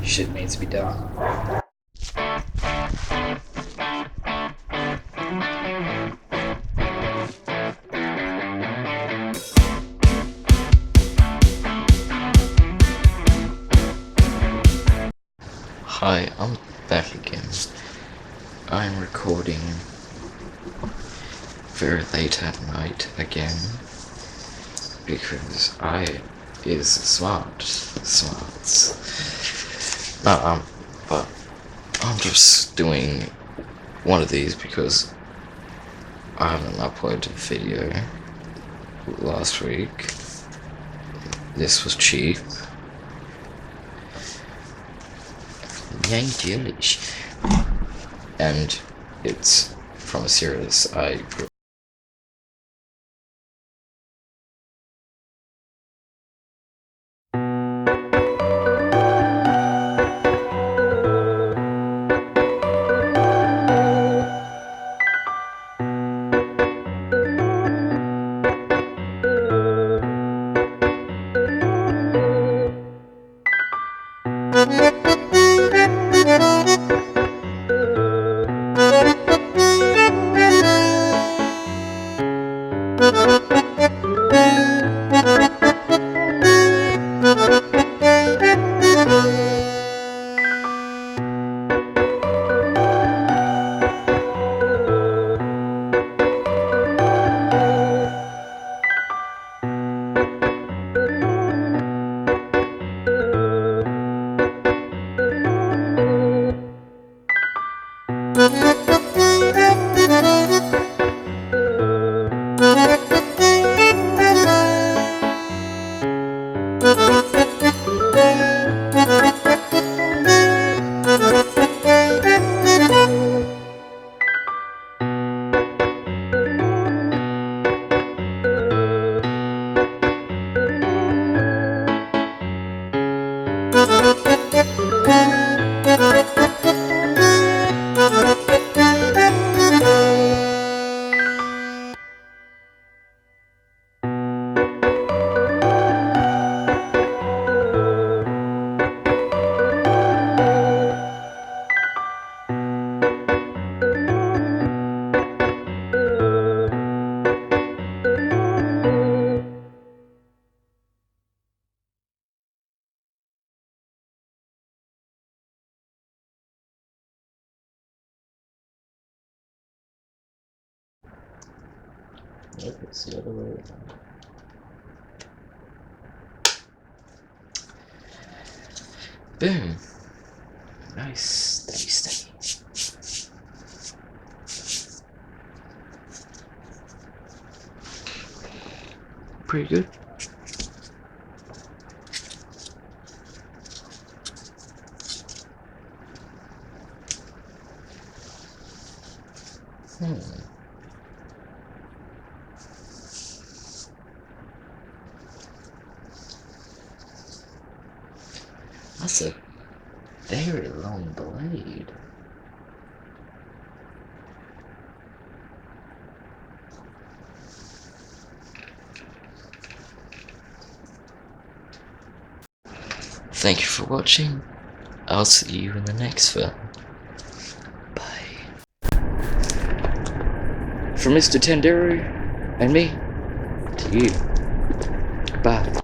Shit needs to be done. Hi, I'm back again. I'm recording very late at night again because I is smarts. But I'm just doing one of these because I haven't uploaded a video last week. This was cheap. Yay, delish. And it's from a series I grew. Yep, it's the other way around. Boom. Nice, steady. Pretty good. That's a very long blade. Thank you for watching. I'll see you in the next film. Bye. From Mr. Tenderu and me to you. Bye.